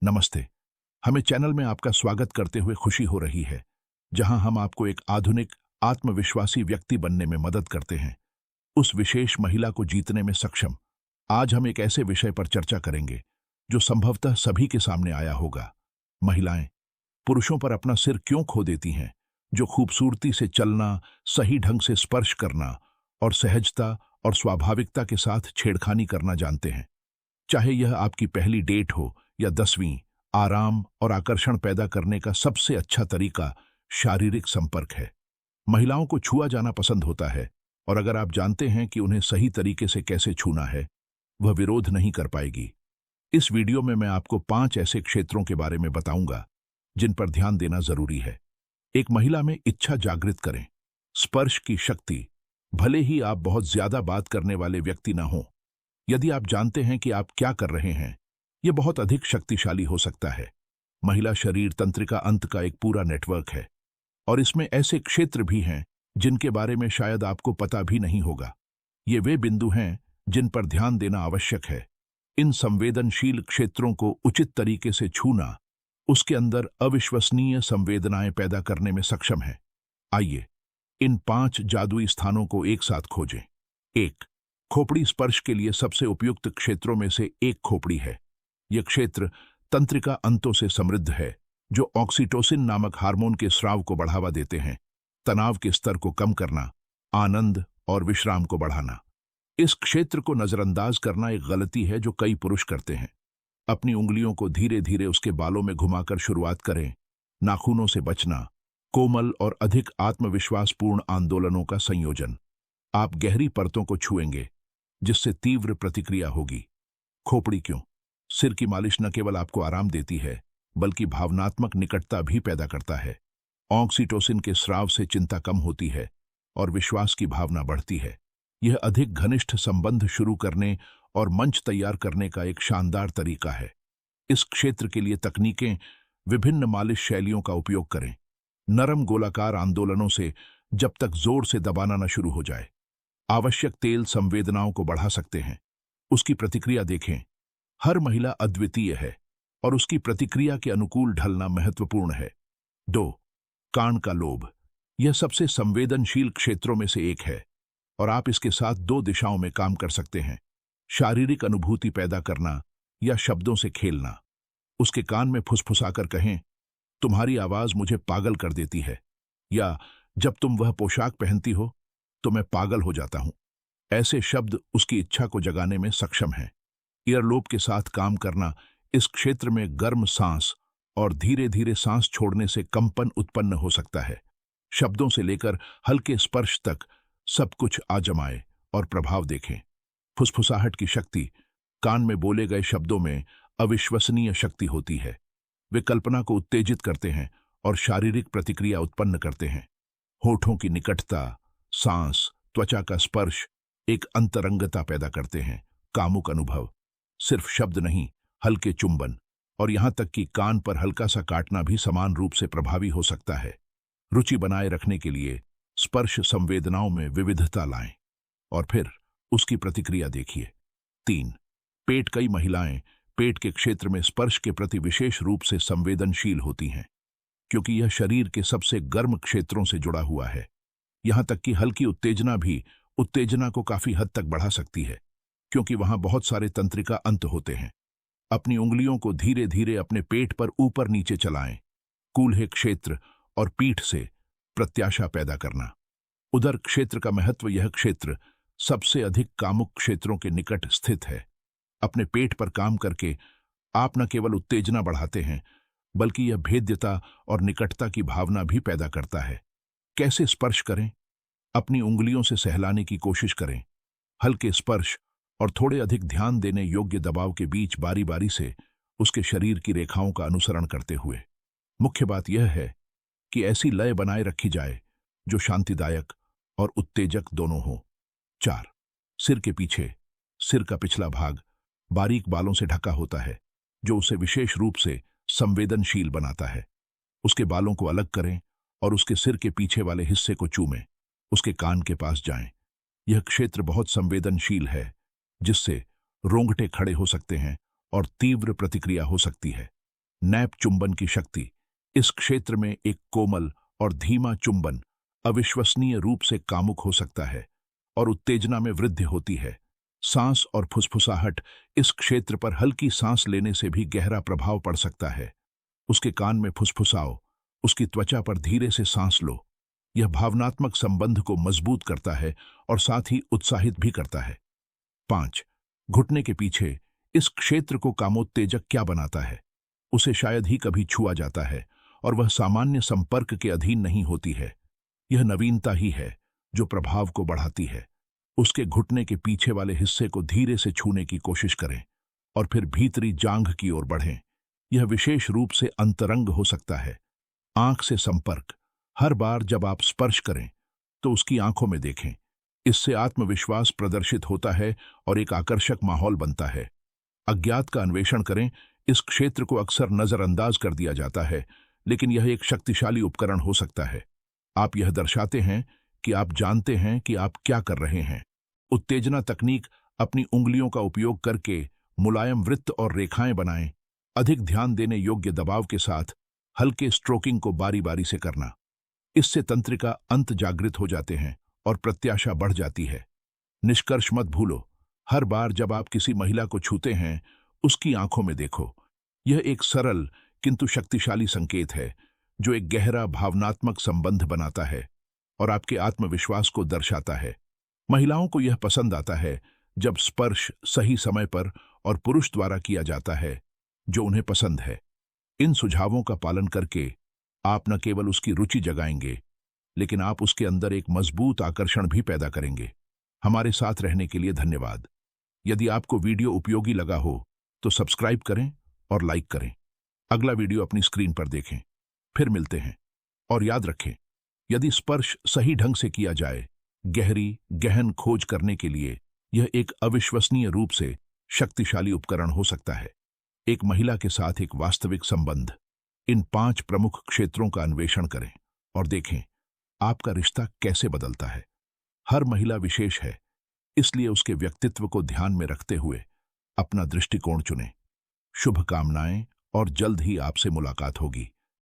नमस्ते। हमें चैनल में आपका स्वागत करते हुए खुशी हो रही है, जहां हम आपको एक आधुनिक, आत्मविश्वासी व्यक्ति बनने में मदद करते हैं, उस विशेष महिला को जीतने में सक्षम। आज हम एक ऐसे विषय पर चर्चा करेंगे जो संभवतः सभी के सामने आया होगा। महिलाएं पुरुषों पर अपना सिर क्यों खो देती हैं, जो खूबसूरती से चलना, सही ढंग से स्पर्श करना और सहजता और स्वाभाविकता के साथ छेड़खानी करना जानते हैं। चाहे यह आपकी पहली डेट हो या 10वीं, आराम और आकर्षण पैदा करने का सबसे अच्छा तरीका शारीरिक संपर्क है। महिलाओं को छुआ जाना पसंद होता है, और अगर आप जानते हैं कि उन्हें सही तरीके से कैसे छूना है, वह विरोध नहीं कर पाएगी। इस वीडियो में मैं आपको 5 ऐसे क्षेत्रों के बारे में बताऊंगा जिन पर ध्यान देना जरूरी है। एक महिला में इच्छा जागृत करें। स्पर्श की शक्ति। भले ही आप बहुत ज्यादा बात करने वाले व्यक्ति ना हो, यदि आप जानते हैं कि आप क्या कर रहे हैं, यह बहुत अधिक शक्तिशाली हो सकता है। महिला शरीर तंत्रिका अंत का एक पूरा नेटवर्क है, और इसमें ऐसे क्षेत्र भी हैं जिनके बारे में शायद आपको पता भी नहीं होगा। ये वे बिंदु हैं जिन पर ध्यान देना आवश्यक है। इन संवेदनशील क्षेत्रों को उचित तरीके से छूना उसके अंदर अविश्वसनीय संवेदनाएं पैदा करने में सक्षम है। आइए इन 5 जादुई स्थानों को एक साथ खोजें। 1. खोपड़ी। स्पर्श के लिए सबसे उपयुक्त क्षेत्रों में से एक खोपड़ी है। यह क्षेत्र तंत्रिका अंतों से समृद्ध है, जो ऑक्सीटोसिन नामक हार्मोन के स्राव को बढ़ावा देते हैं, तनाव के स्तर को कम करना, आनंद और विश्राम को बढ़ाना। इस क्षेत्र को नजरअंदाज करना एक गलती है जो कई पुरुष करते हैं। अपनी उंगलियों को धीरे धीरे उसके बालों में घुमाकर शुरुआत करें। नाखूनों से बचना। कोमल और अधिक आत्मविश्वासपूर्ण आंदोलनों का संयोजन। आप गहरी परतों को छुएंगे, जिससे तीव्र प्रतिक्रिया होगी। खोपड़ी क्यों? सिर की मालिश न केवल आपको आराम देती है, बल्कि भावनात्मक निकटता भी पैदा करता है। ऑक्सीटोसिन के स्राव से चिंता कम होती है और विश्वास की भावना बढ़ती है। यह अधिक घनिष्ठ संबंध शुरू करने और मंच तैयार करने का एक शानदार तरीका है। इस क्षेत्र के लिए तकनीकें। विभिन्न मालिश शैलियों का उपयोग करें। नरम गोलाकार आंदोलनों से जब तक जोर से दबाना न शुरू हो जाए। आवश्यक तेल संवेदनाओं को बढ़ा सकते हैं। उसकी प्रतिक्रिया देखें। हर महिला अद्वितीय है, और उसकी प्रतिक्रिया के अनुकूल ढलना महत्वपूर्ण है। 2. कान का लोब। यह सबसे संवेदनशील क्षेत्रों में से एक है, और आप इसके साथ 2 दिशाओं में काम कर सकते हैं। शारीरिक अनुभूति पैदा करना या शब्दों से खेलना। उसके कान में फुसफुसाकर कहें, तुम्हारी आवाज मुझे पागल कर देती है, या जब तुम वह पोशाक पहनती हो तो मैं पागल हो जाता हूं। ऐसे शब्द उसकी इच्छा को जगाने में सक्षम हैं। ईयरलोब के साथ काम करना। इस क्षेत्र में गर्म सांस और धीरे धीरे सांस छोड़ने से कंपन उत्पन्न हो सकता है। शब्दों से लेकर हल्के स्पर्श तक सब कुछ आजमाएं और प्रभाव देखें। फुसफुसाहट की शक्ति। कान में बोले गए शब्दों में अविश्वसनीय शक्ति होती है। वे कल्पना को उत्तेजित करते हैं और शारीरिक प्रतिक्रिया उत्पन्न करते हैं। होठों की निकटता, सांस, त्वचा का स्पर्श एक अंतरंगता पैदा करते हैं। कामुक अनुभव। सिर्फ शब्द नहीं, हल्के चुंबन और यहां तक कि कान पर हल्का सा काटना भी समान रूप से प्रभावी हो सकता है। रुचि बनाए रखने के लिए स्पर्श संवेदनाओं में विविधता लाएं, और फिर उसकी प्रतिक्रिया देखिए। 3. पेट। कई महिलाएं पेट के क्षेत्र में स्पर्श के प्रति विशेष रूप से संवेदनशील होती हैं, क्योंकि यह शरीर के सबसे गर्म क्षेत्रों से जुड़ा हुआ है। यहां तक कि हल्की उत्तेजना भी उत्तेजना को काफी हद तक बढ़ा सकती है, क्योंकि वहां बहुत सारे तंत्रिका अंत होते हैं। अपनी उंगलियों को धीरे धीरे अपने पेट पर ऊपर नीचे चलाएं। कूल्हे क्षेत्र और पीठ से प्रत्याशा पैदा करना। उदर क्षेत्र का महत्व। यह क्षेत्र सबसे अधिक कामुक क्षेत्रों के निकट स्थित है। अपने पेट पर काम करके आप न केवल उत्तेजना बढ़ाते हैं, बल्कि यह भेद्यता और निकटता की भावना भी पैदा करता है। कैसे स्पर्श करें? अपनी उंगलियों से सहलाने की कोशिश करें। हल्के स्पर्श और थोड़े अधिक ध्यान देने योग्य दबाव के बीच बारी बारी से उसके शरीर की रेखाओं का अनुसरण करते हुए। मुख्य बात यह है कि ऐसी लय बनाए रखी जाए जो शांतिदायक और उत्तेजक दोनों हो। 4. सिर के पीछे। सिर का पिछला भाग बारीक बालों से ढका होता है, जो उसे विशेष रूप से संवेदनशील बनाता है। उसके बालों को अलग करें और उसके सिर के पीछे वाले हिस्से को चूमें। उसके कान के पास जाएं। यह क्षेत्र बहुत संवेदनशील है, जिससे रोंगटे खड़े हो सकते हैं और तीव्र प्रतिक्रिया हो सकती है। नैप चुंबन की शक्ति। इस क्षेत्र में एक कोमल और धीमा चुंबन अविश्वसनीय रूप से कामुक हो सकता है और उत्तेजना में वृद्धि होती है। सांस और फुसफुसाहट। इस क्षेत्र पर हल्की सांस लेने से भी गहरा प्रभाव पड़ सकता है। उसके कान में फुसफुसाओ, उसकी त्वचा पर धीरे से सांस लो। यह भावनात्मक संबंध को मजबूत करता है और साथ ही उत्साहित भी करता है। 5. घुटने के पीछे। इस क्षेत्र को कामोत्तेजक क्या बनाता है? उसे शायद ही कभी छुआ जाता है और वह सामान्य संपर्क के अधीन नहीं होती है। यह नवीनता ही है जो प्रभाव को बढ़ाती है। उसके घुटने के पीछे वाले हिस्से को धीरे से छूने की कोशिश करें और फिर भीतरी जांघ की ओर बढ़ें। यह विशेष रूप से अंतरंग हो सकता है। आंख से संपर्क। हर बार जब आप स्पर्श करें तो उसकी आंखों में देखें। इससे आत्मविश्वास प्रदर्शित होता है और एक आकर्षक माहौल बनता है। अज्ञात का अन्वेषण करें। इस क्षेत्र को अक्सर नजरअंदाज कर दिया जाता है, लेकिन यह एक शक्तिशाली उपकरण हो सकता है। आप यह दर्शाते हैं कि आप जानते हैं कि आप क्या कर रहे हैं। उत्तेजना तकनीक। अपनी उंगलियों का उपयोग करके मुलायम वृत्त और रेखाएं बनाएं। अधिक ध्यान देने योग्य दबाव के साथ हल्के स्ट्रोकिंग को बारी बारी से करना। इससे तंत्रिका अंत जागृत हो जाते हैं और प्रत्याशा बढ़ जाती है। निष्कर्ष मत भूलो। हर बार जब आप किसी महिला को छूते हैं, उसकी आंखों में देखो। यह एक सरल किंतु शक्तिशाली संकेत है जो एक गहरा भावनात्मक संबंध बनाता है और आपके आत्मविश्वास को दर्शाता है। महिलाओं को यह पसंद आता है जब स्पर्श सही समय पर और पुरुष द्वारा किया जाता है जो उन्हें पसंद है। इन सुझावों का पालन करके आप न केवल उसकी रुचि जगाएंगे, लेकिन आप उसके अंदर एक मजबूत आकर्षण भी पैदा करेंगे। हमारे साथ रहने के लिए धन्यवाद। यदि आपको वीडियो उपयोगी लगा हो तो सब्सक्राइब करें और लाइक करें। अगला वीडियो अपनी स्क्रीन पर देखें। फिर मिलते हैं। और याद रखें, यदि स्पर्श सही ढंग से किया जाए, गहन खोज करने के लिए यह एक अविश्वसनीय रूप से शक्तिशाली उपकरण हो सकता है। एक महिला के साथ एक वास्तविक संबंध। इन 5 प्रमुख क्षेत्रों का अन्वेषण करें और देखें आपका रिश्ता कैसे बदलता है। हर महिला विशेष है, इसलिए उसके व्यक्तित्व को ध्यान में रखते हुए अपना दृष्टिकोण चुनें। शुभकामनाएं और जल्द ही आपसे मुलाकात होगी।